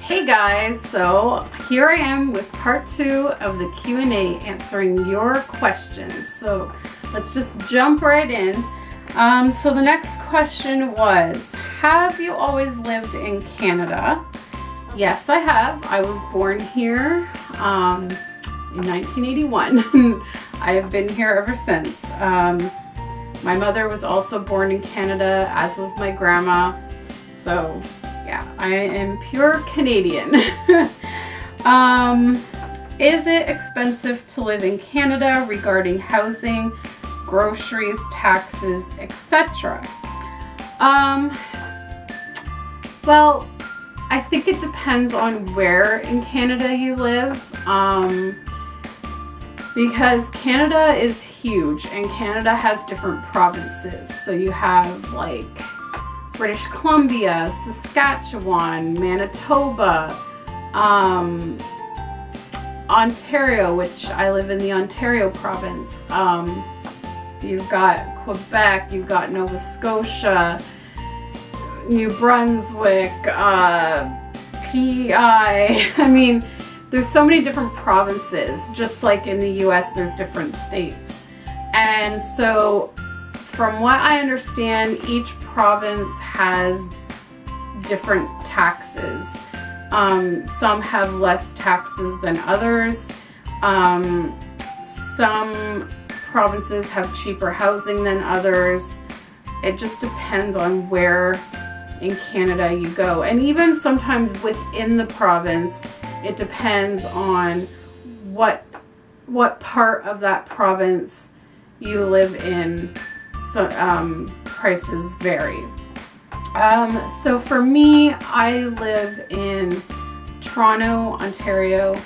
Hey guys, so here I am with part 2 of the Q&A answering your questions. So let's just jump right in. So the next question was, have you always lived in Canada? Yes, I have. I was born here in 1981. I have been here ever since. My mother was also born in Canada, as was my grandma. So yeah, I am pure Canadian. Is it expensive to live in Canada regarding housing, groceries, taxes, etc.? Well, I think it depends on where in Canada you live, because Canada is huge and Canada has different provinces. So you have like British Columbia, Saskatchewan, Manitoba, Ontario, which I live in the Ontario province. You've got Quebec, you've got Nova Scotia, New Brunswick, PEI. I mean, there's so many different provinces, just like in the US there's different states. And so from what I understand, each province has different taxes. Some have less taxes than others. Some provinces have cheaper housing than others. It just depends on where in Canada you go. And even sometimes within the province, it depends on what part of that province you live in. So prices vary. So for me, I live in Toronto, Ontario,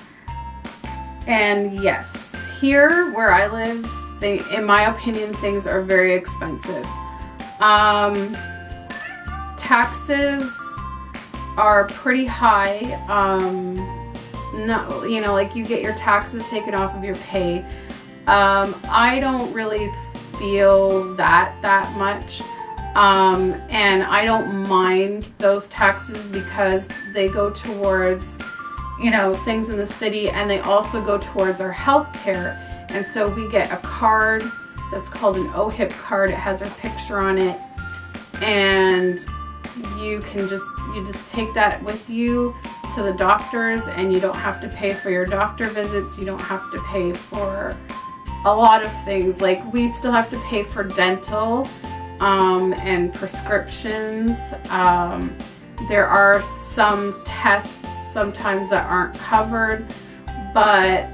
and yes, here where I live, in my opinion, things are very expensive. Taxes are pretty high. No, you know, like you get your taxes taken off of your pay. I don't really feel that much, and I don't mind those taxes because they go towards, you know, things in the city, and they also go towards our health care. And so we get a card that's called an OHIP card. It has our picture on it, and you just take that with you to the doctors, and you don't have to pay for your doctor visits. You don't have to pay for a lot of things. Like, we still have to pay for dental and prescriptions. There are some tests sometimes that aren't covered, but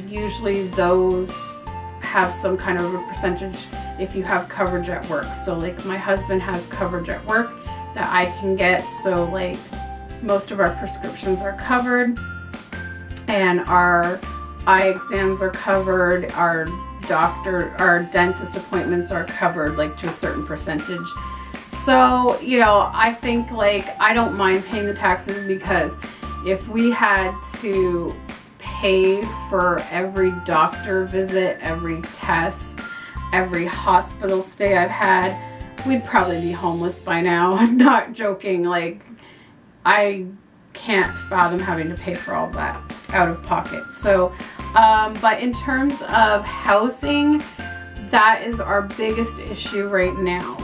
usually those have some kind of a percentage if you have coverage at work. So like my husband has coverage at work that I can get, so like most of our prescriptions are covered, and our eye exams are covered, our dentist appointments are covered, like to a certain percentage. So, you know, I think like I don't mind paying the taxes, because if we had to pay for every doctor visit, every test, every hospital stay I've had, we'd probably be homeless by now. I'm not joking. Like, I can't fathom having to pay for all that out of pocket. So but in terms of housing, that is our biggest issue right now.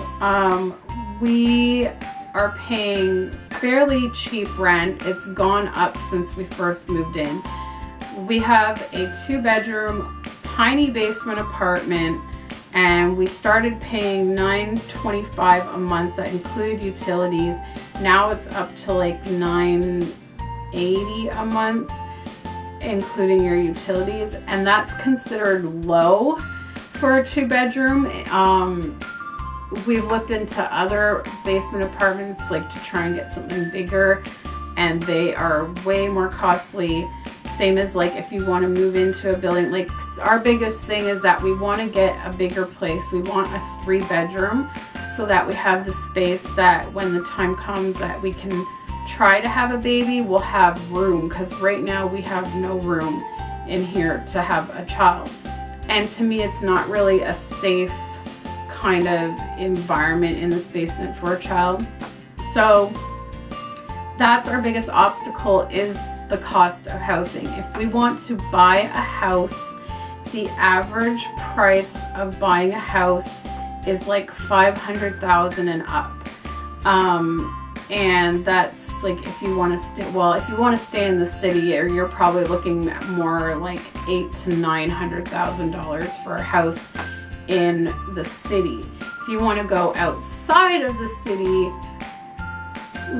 We are paying fairly cheap rent. It's gone up since we first moved in. We have a 2-bedroom tiny basement apartment, and we started paying $9.25 a month. That included utilities. Now it's up to like $9.80 a month, including your utilities, and that's considered low for a 2-bedroom. We've looked into other basement apartments, like to try and get something bigger, and they are way more costly. Same as like if you want to move into a building. Like, our biggest thing is that we want to get a bigger place. We want a 3-bedroom so that we have the space that when the time comes that we can try to have a baby, we'll have room, because right now we have no room in here to have a child. And to me, it's not really a safe kind of environment in this basement for a child. So that's our biggest obstacle, is the cost of housing. If we want to buy a house, the average price of buying a house is like $500,000 and up. And that's like if you want to stay, well, if you want to stay in the city, you're probably looking at more like $800,000 to $900,000 for a house in the city. If you want to go outside of the city,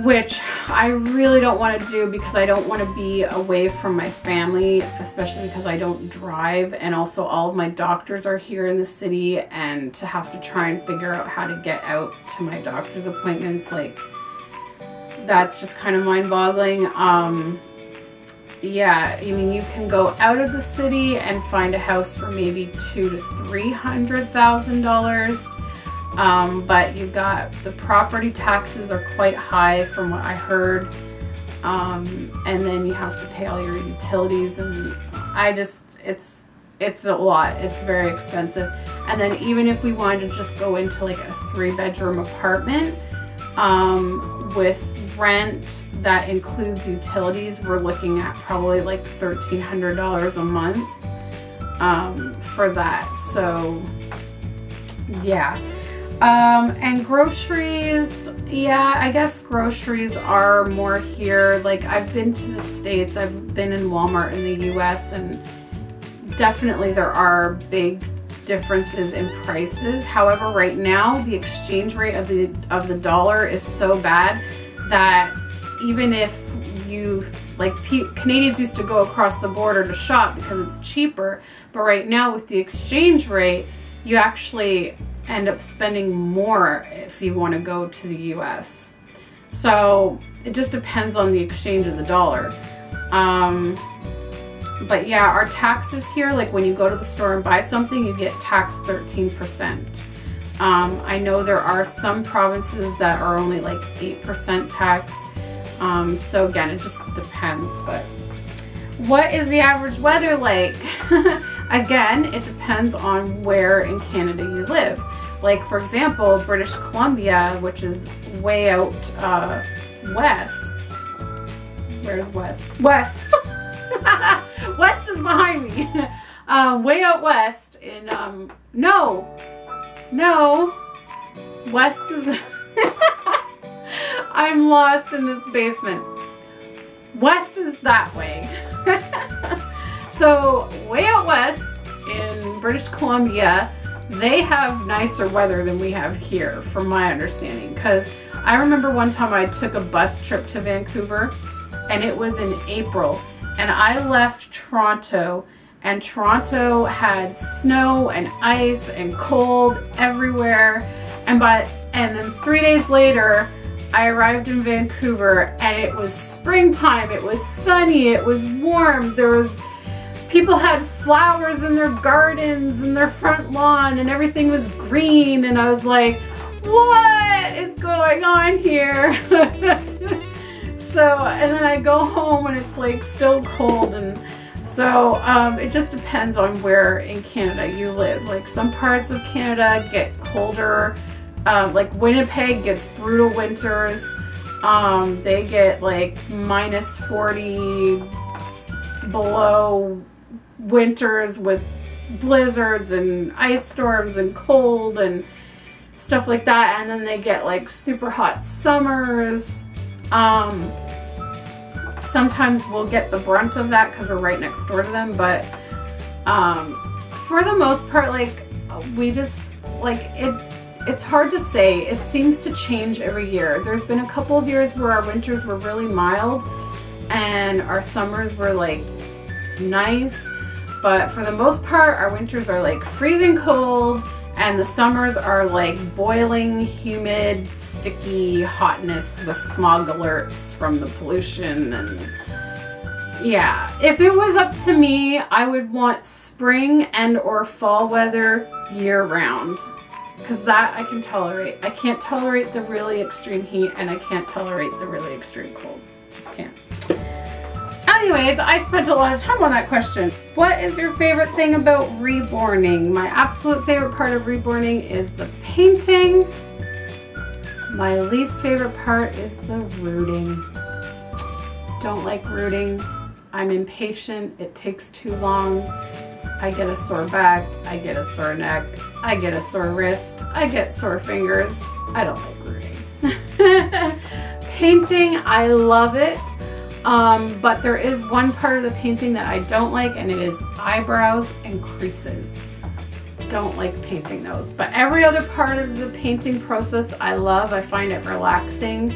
which I really don't want to do because I don't want to be away from my family, especially because I don't drive, and also all of my doctors are here in the city, and to have to try and figure out how to get out to my doctor's appointments, like, that's just kind of mind-boggling. Yeah, I mean, you can go out of the city and find a house for maybe $200,000 to $300,000. But you got, the property taxes are quite high from what I heard. And then you have to pay all your utilities, and it's a lot. It's very expensive. And then even if we wanted to just go into like a 3-bedroom apartment, with rent that includes utilities, we're looking at probably like $1,300 a month, for that. So yeah. And groceries, yeah, I guess groceries are more here. Like, I've been to the States, I've been in Walmart in the US, and definitely there are big differences in prices. However, right now the exchange rate of the dollar is so bad that even if you, like, Canadians used to go across the border to shop because it's cheaper, but right now with the exchange rate, you actually end up spending more if you want to go to the US. So it just depends on the exchange of the dollar. But yeah, our taxes here, like when you go to the store and buy something, you get taxed 13%. I know there are some provinces that are only like 8% tax. So again, it just depends. But what is the average weather like? Again, it depends on where in Canada you live. Like, for example, British Columbia, which is way out west. Where's west? West. West is behind me. Way out west in, no. West is, I'm lost in this basement. West is that way. So way out west in British Columbia, they have nicer weather than we have here, from my understanding. Because I remember one time I took a bus trip to Vancouver, and it was in April, and I left Toronto, and Toronto had snow and ice and cold everywhere, and then 3 days later I arrived in Vancouver, and it was springtime, it was sunny, it was warm, people had flowers in their gardens and their front lawn, and everything was green, and I was like, what is going on here? So, and then I go home and it's like still cold, and so it just depends on where in Canada you live. Like, some parts of Canada get colder, like Winnipeg gets brutal winters. They get like -40 below winters with blizzards and ice storms and cold and stuff like that, and then they get like super hot summers. Sometimes we'll get the brunt of that because we're right next door to them, but for the most part, like, we just, like, it's hard to say. It seems to change every year. There's been a couple of years where our winters were really mild and our summers were like nice, but for the most part our winters are like freezing cold, and the summers are like boiling, humid, sticky hotness with smog alerts from the pollution. And yeah, if it was up to me, I would want spring and or fall weather year round, because that I can tolerate. I can't tolerate the really extreme heat, and I can't tolerate the really extreme cold. Just can't. Anyways, I spent a lot of time on that question. What is your favorite thing about reborning? My absolute favorite part of reborning is the painting. My least favorite part is the rooting. Don't like rooting. I'm impatient. It takes too long. I get a sore back. I get a sore neck. I get a sore wrist. I get sore fingers. I don't like rooting. Painting, I love it. But there is one part of the painting that I don't like, and it is eyebrows and creases. Don't like painting those. But every other part of the painting process I love. I find it relaxing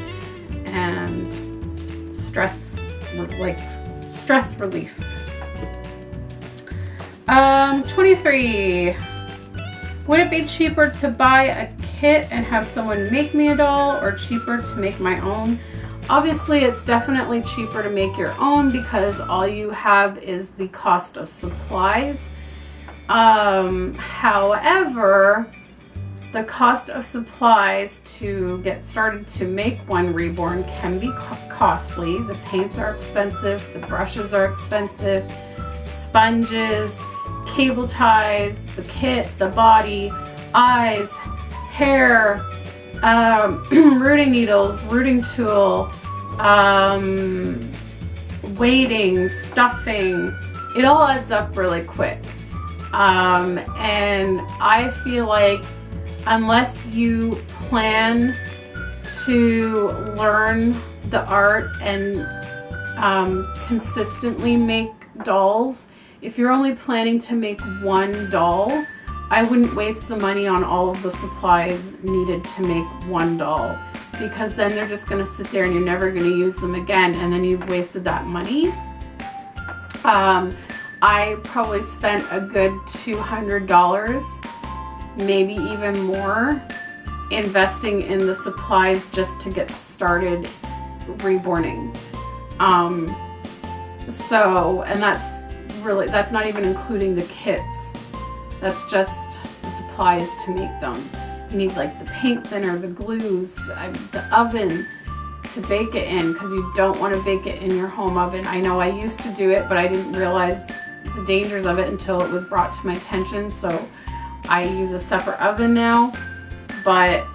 and stress relief. 23. Would it be cheaper to buy a kit and have someone make me a doll, or cheaper to make my own? Obviously, it's definitely cheaper to make your own because all you have is the cost of supplies. However, the cost of supplies to get started to make one reborn can be costly. The paints are expensive, the brushes are expensive, sponges, cable ties, the kit, the body, eyes, hair, rooting needles, rooting tool, weighting, stuffing. It all adds up really quick. And I feel like unless you plan to learn the art and consistently make dolls, if you're only planning to make one doll, I wouldn't waste the money on all of the supplies needed to make one doll, because then they're just going to sit there and you're never going to use them again, and then you've wasted that money. I probably spent a good $200, maybe even more, investing in the supplies just to get started reborning. And that's not even including the kits. That's just the supplies to make them. You need like the paint thinner, the glues, the oven to bake it in, because you don't want to bake it in your home oven. I know I used to do it, but I didn't realize the dangers of it until it was brought to my attention, so I use a separate oven now. But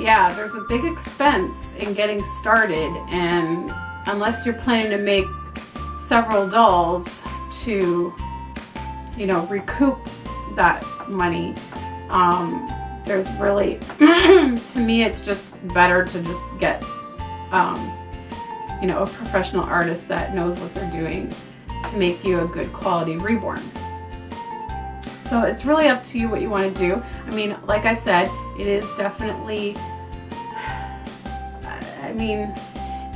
yeah, there's a big expense in getting started, and unless you're planning to make several dolls to, you know, recoup that money, there's really to me it's just better to just get you know, a professional artist that knows what they're doing to make you a good quality reborn. So it's really up to you what you want to do. I mean, like I said, it is definitely, I mean,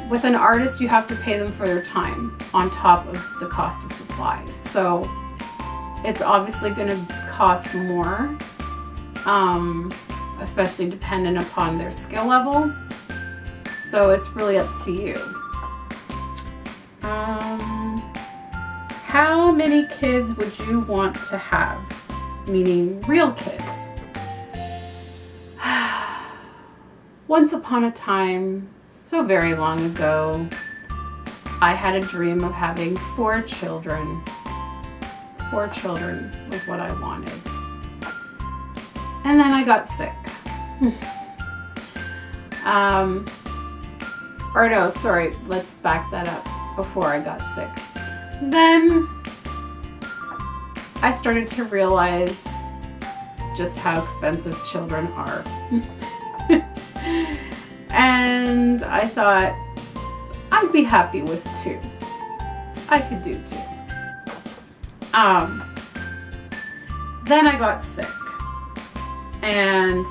with an artist you have to pay them for their time on top of the cost of supplies. So it's obviously going to cost more, especially dependent upon their skill level. So it's really up to you. How many kids would you want to have? Meaning real kids. Once upon a time, so very long ago, I had a dream of having 4 children. 4 children was what I wanted. And then I got sick. Or no, sorry, let's back that up. Before I got sick, then I started to realize just how expensive children are. And I thought I'd be happy with 2. I could do 2. Then I got sick and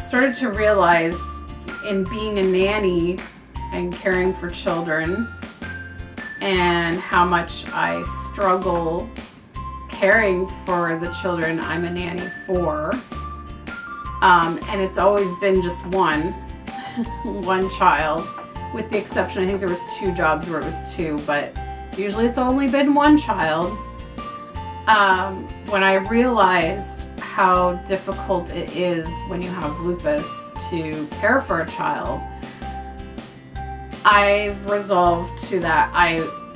started to realize in being a nanny and caring for children and how much I struggle caring for the children I'm a nanny for. And it's always been just one child, with the exception, I think there was 2 jobs where it was 2, but usually it's only been 1 child. When I realized how difficult it is when you have lupus to care for a child, I've resolved to that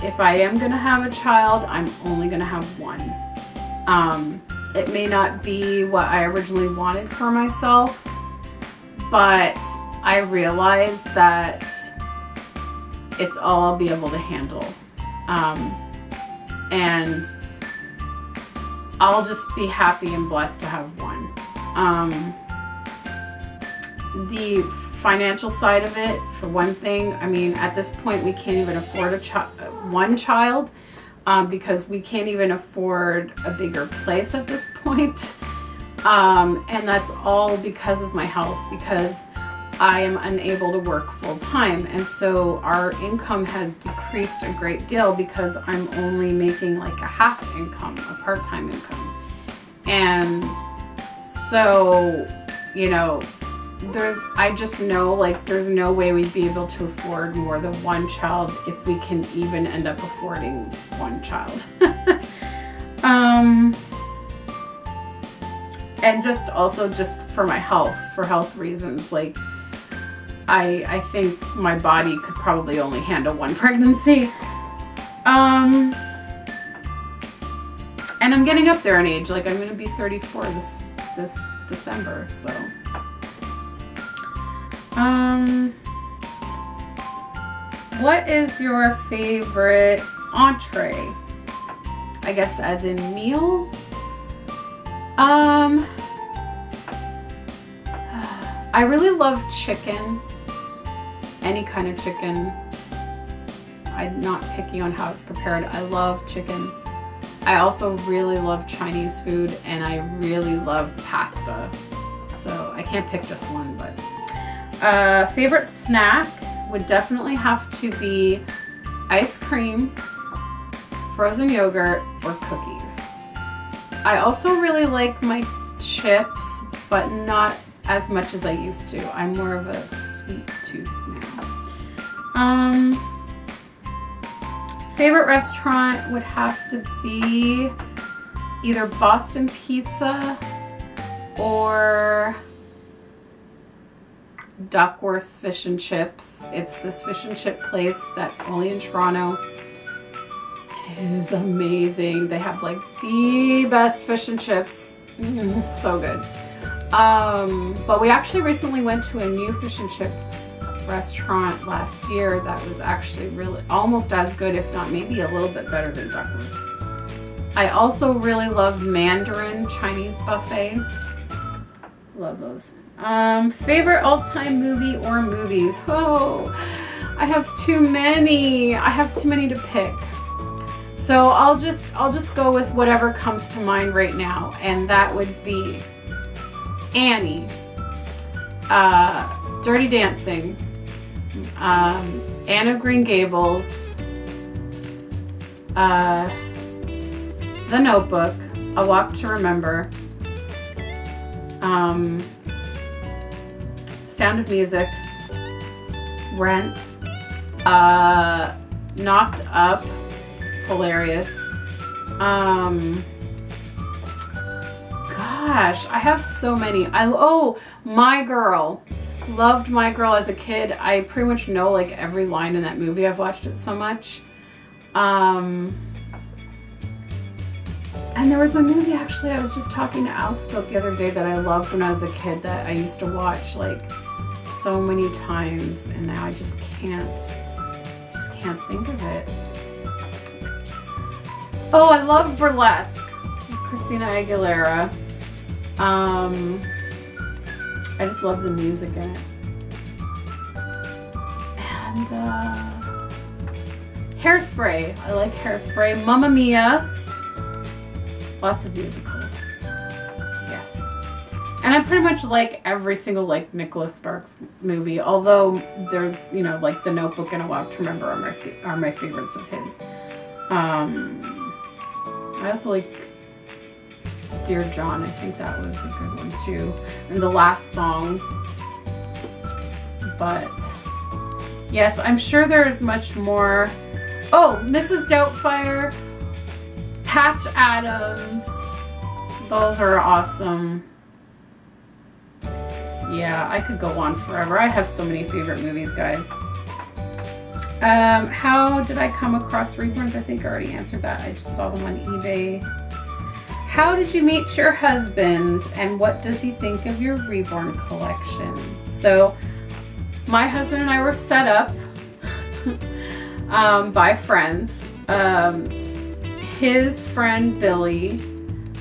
if I am going to have a child, I'm only going to have 1. It may not be what I originally wanted for myself, but I realized that it's all I'll be able to handle. And I'll just be happy and blessed to have one. The financial side of it, for one thing, I mean, at this point we can't even afford one child, because we can't even afford a bigger place at this point. And that's all because of my health, because I am unable to work full time. And so our income has decreased a great deal because I'm only making like a half income, a part-time income. And so, you know, I just know like there's no way we'd be able to afford more than one child if we can even end up affording one child. And just also just for my health, for health reasons, like I think my body could probably only handle one pregnancy. And I'm getting up there in age, like I'm gonna be 34 this December, so. What is your favorite entree? I guess as in meal? I really love chicken. Any kind of chicken. I'm not picky on how it's prepared. I love chicken. I also really love Chinese food, and I really love pasta. So I can't pick just one, but favorite snack would definitely have to be ice cream, frozen yogurt, or cookies. I also really like my chips, but not as much as I used to. I'm more of a sweet tooth now. Favorite restaurant would have to be either Boston Pizza or Duckworth's Fish and Chips. It's this fish and chip place that's only in Toronto. It is amazing. They have like the best fish and chips. So good. But we actually recently went to a new fish and chip restaurant last year that was actually really almost as good, if not maybe a little bit better than Duckworth's. I also really love Mandarin Chinese buffet. Love those. Favorite all-time movie or movies? Oh, I have too many. I have too many to pick. So I'll just go with whatever comes to mind right now, and that would be Annie, Dirty Dancing, Anne of Green Gables, The Notebook, A Walk to Remember, Sound of Music, Rent, Knocked Up, it's hilarious. Gosh, I have so many. Oh, My Girl. Loved My Girl as a kid. I pretty much know like every line in that movie. I've watched it so much. And there was a movie actually I was just talking to Alex about the other day that I loved when I was a kid that I used to watch like so many times, and now I just can't think of it. Oh, I love Burlesque. Christina Aguilera. I just love the music in it. And Hairspray. I like Hairspray. Mamma Mia. Lots of musicals. Yes. And I pretty much like every single like Nicholas Sparks movie, although there's, you know, like The Notebook and A Walk to Remember are my favorites of his. I also like Dear John. I think that was a good one too. And The Last Song. But yes, I'm sure there is much more. Oh, Mrs. Doubtfire, Patch Adams. Those are awesome. Yeah, I could go on forever. I have so many favorite movies, guys. How did I come across Reborns? I think I already answered that. I just saw them on eBay. How did you meet your husband, and what does he think of your Reborn collection? So my husband and I were set up. by friends. His friend Billy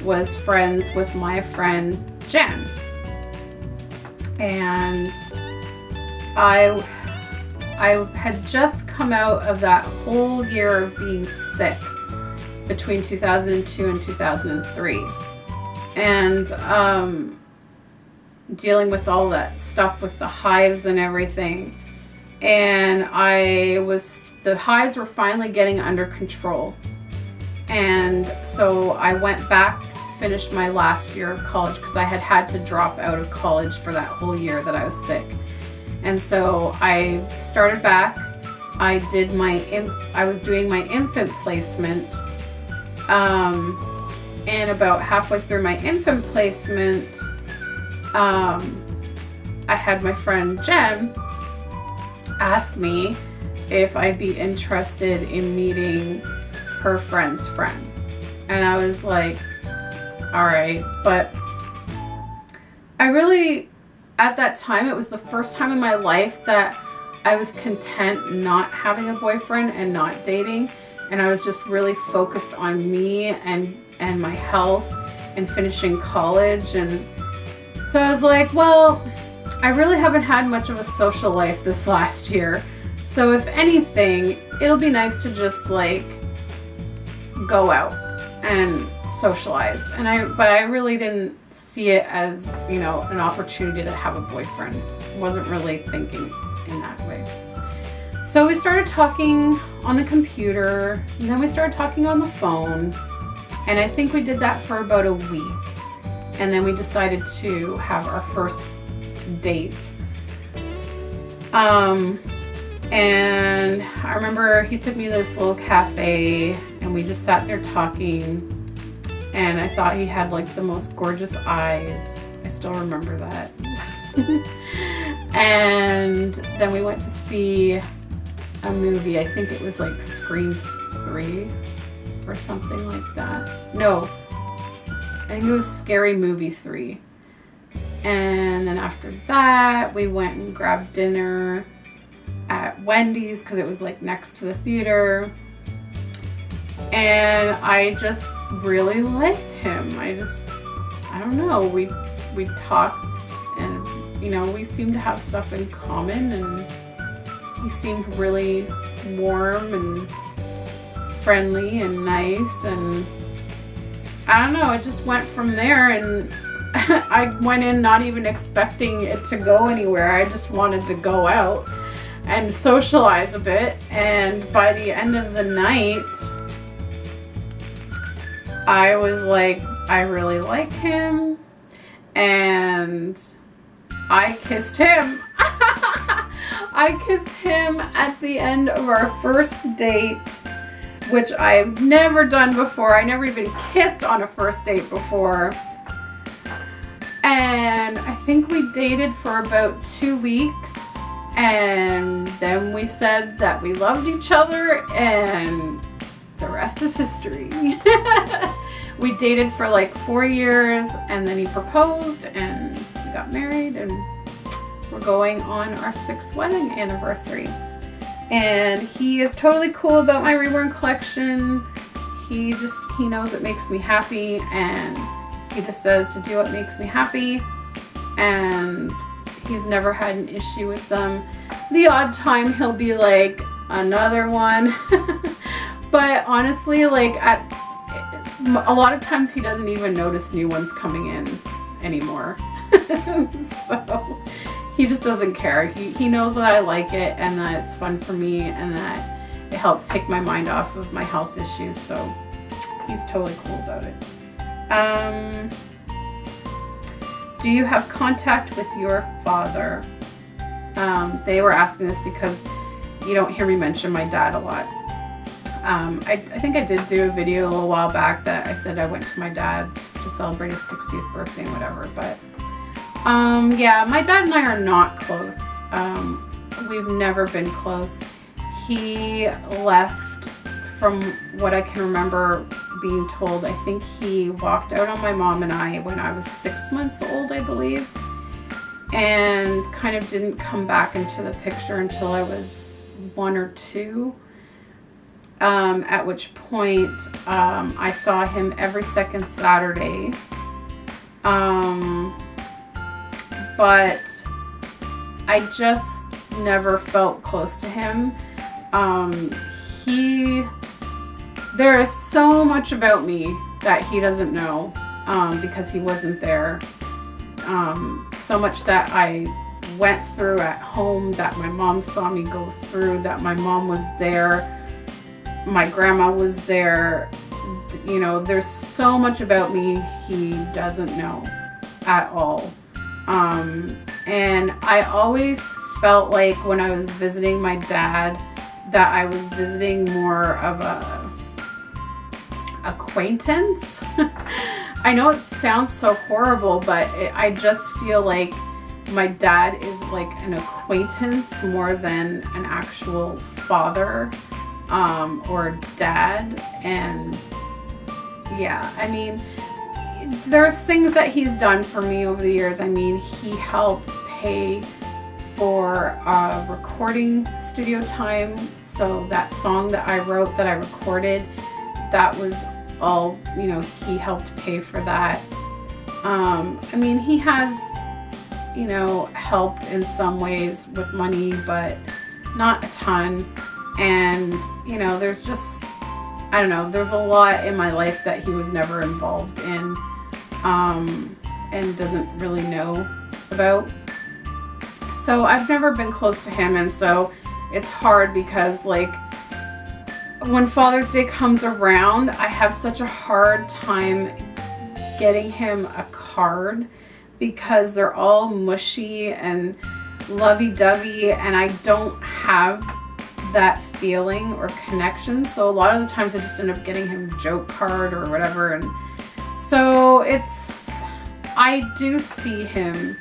was friends with my friend Jen. And I had just come out of that whole year of being sick between 2002 and 2003. And dealing with all that stuff with the hives and everything. And the hives were finally getting under control. And so I went back to finish my last year of college because I had to drop out of college for that whole year that I was sick. And so I started back. I was doing my infant placement. And about halfway through my infant placement, I had my friend Jen ask me if I'd be interested in meeting her friend's friend. And I was like, all right. But I really, at that time, it was the first time in my life that I was content not having a boyfriend and not dating. And I was just really focused on me and my health and finishing college. And so I was like, well, I really haven't had much of a social life this last year. So if anything, it'll be nice to just like go out and socialize. But I really didn't see it as, you know, an opportunity to have a boyfriend. Wasn't really thinking in that way. So we started talking on the computer, and then we started talking on the phone. And I think we did that for about a week. And then we decided to have our first date. And I remember he took me to this little cafe and we just sat there talking, and I thought he had like the most gorgeous eyes. I still remember that. And then we went to see a movie. I think it was like Scream 3 or something like that. No, I think it was Scary Movie 3. And then after that, we went and grabbed dinner at Wendy's because it was like next to the theater. And I just really liked him. I don't know, we talked, and you know, we seemed to have stuff in common, and he seemed really warm and friendly and nice, and I don't know, it just went from there. And I went in not even expecting it to go anywhere. I just wanted to go out and socialize a bit. And by the end of the night, I was like, I really like him. And I kissed him. I kissed him at the end of our first date, which I've never done before. I never even kissed on a first date before. And I think we dated for about 2 weeks, and then we said that we loved each other, and the rest is history. We dated for like 4 years, and then he proposed, and we got married, and we're going on our 6th wedding anniversary. And he is totally cool about my Reborn collection. He knows it makes me happy, and he just says to do what makes me happy, and he's never had an issue with them. The odd time he'll be like, another one. But honestly, like a lot of times he doesn't even notice new ones coming in anymore. So he just doesn't care. He knows that I like it, and that it's fun for me, and that it helps take my mind off of my health issues. So he's totally cool about it. Do you have contact with your father? They were asking this because you don't hear me mention my dad a lot. I think I did do a video a little while back that I said I went to my dad's to celebrate his 60th birthday and whatever, but yeah, my dad and I are not close. We've never been close. He left, from what I can remember being told, I think he walked out on my mom and I when I was 6 months old, I believe, and kind of didn't come back into the picture until I was 1 or 2. at which point I saw him every second Saturday. But I just never felt close to him. There is so much about me that he doesn't know, because he wasn't there. So much that I went through at home, that my mom saw me go through, that my mom was there, my grandma was there. You know, there's so much about me he doesn't know at all. And I always felt like when I was visiting my dad that I was visiting more of a acquaintance. I know it sounds so horrible, but I just feel like my dad is like an acquaintance more than an actual father, or dad. And yeah, I mean, there's things that he's done for me over the years. I mean, he helped pay for recording studio time. So that song that I wrote, that I recorded, that was all, you know, he helped pay for that. I mean, he has, you know, helped in some ways with money, but not a ton. And, you know, there's just, I don't know, there's a lot in my life that he was never involved in, and doesn't really know about. So I've never been close to him, and so it's hard because, like, when Father's Day comes around, I have such a hard time getting him a card because they're all mushy and lovey-dovey, and I don't have that feeling or connection. So a lot of the times I just end up getting him a joke card or whatever. And so I do see him,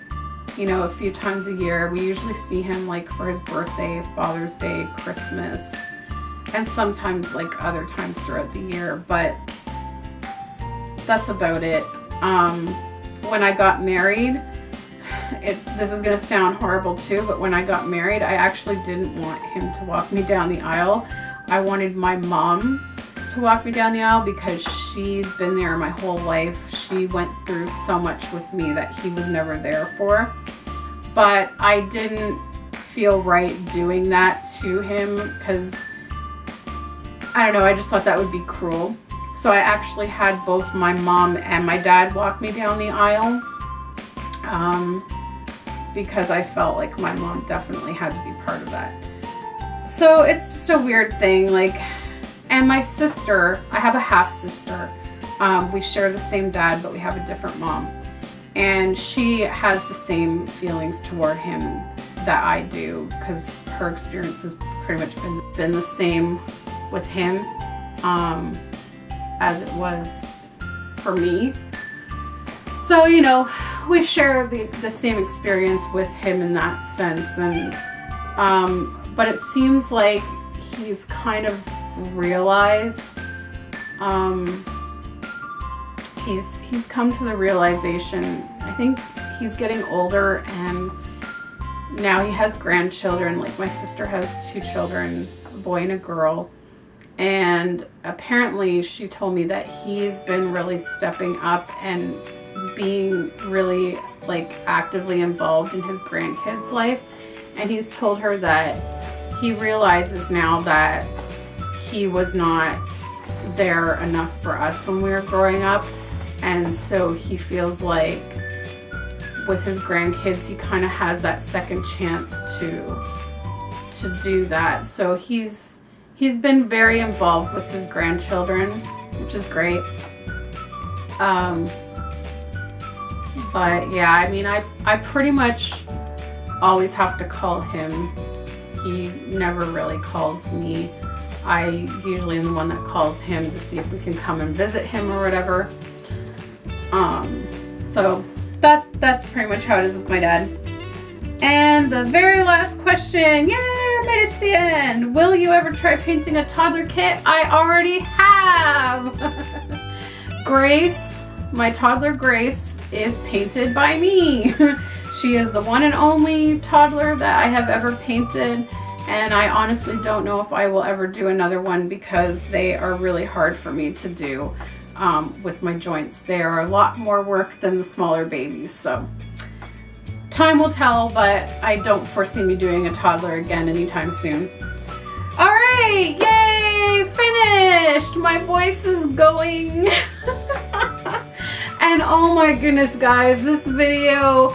you know, a few times a year. We usually see him like for his birthday, Father's Day, Christmas, and sometimes like other times throughout the year, but that's about it. When I got married, this is gonna sound horrible too, but when I got married, I actually didn't want him to walk me down the aisle. I wanted my mom to walk me down the aisle because she's been there my whole life. She went through so much with me that he was never there for. But I didn't feel right doing that to him because, I don't know, I just thought that would be cruel. So I actually had both my mom and my dad walk me down the aisle, because I felt like my mom definitely had to be part of that. So it's just a weird thing, like, and my sister, I have a half sister. We share the same dad, but we have a different mom. And she has the same feelings toward him that I do, because her experience has pretty much been the same with him as it was for me. So, you know, we share the same experience with him in that sense. And but it seems like he's kind of realized, he's come to the realization. I think he's getting older, and now he has grandchildren. Like, my sister has 2 children, a boy and a girl. And apparently she told me that he's been really stepping up and being really, like, actively involved in his grandkids' life. And he's told her that he realizes now that he was not there enough for us when we were growing up. And so he feels like with his grandkids, he kind of has that second chance to do that. So he's been very involved with his grandchildren, which is great. But yeah, I mean, I pretty much always have to call him. He never really calls me. I usually am the one that calls him to see if we can come and visit him or whatever. So that's pretty much how it is with my dad. And the very last question, yay, I made it to the end. Will you ever try painting a toddler kit? I already have. Grace, my toddler Grace, is painted by me. She is the one and only toddler that I have ever painted. And I honestly don't know if I will ever do another one because they are really hard for me to do with my joints. They are a lot more work than the smaller babies. So time will tell, but I don't foresee me doing a toddler again anytime soon. All right, yay, finished. My voice is going. And oh my goodness, guys, this video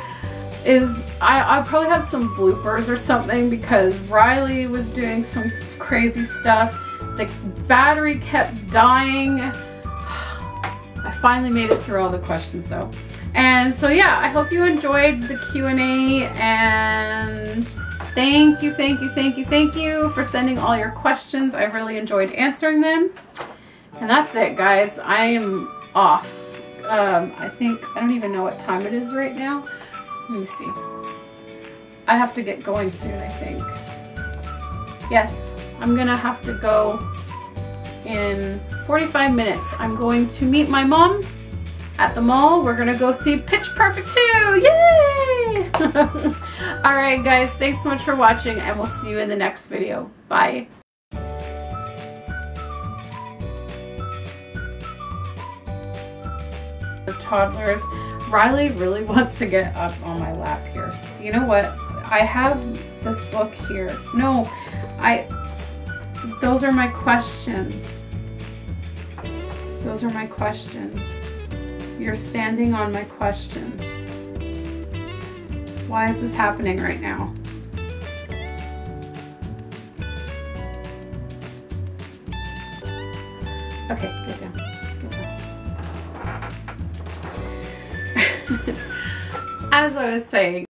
is, I'll probably have some bloopers or something because Riley was doing some crazy stuff. The battery kept dying. I finally made it through all the questions though. And so yeah, I hope you enjoyed the Q&A, and thank you for sending all your questions. I really enjoyed answering them. And that's it, guys. I am off. I don't even know what time it is right now. Let me see. I have to get going soon, I think. Yes, I'm gonna have to go in 45 minutes. I'm going to meet my mom at the mall. We're gonna go see Pitch Perfect 2. Yay! All right, guys, thanks so much for watching, and we'll see you in the next video. Bye. Toddlers. Riley really wants to get up on my lap here. You know what? I have this book here. No, those are my questions. Those are my questions. You're standing on my questions. Why is this happening right now? Okay, get down. As I was saying,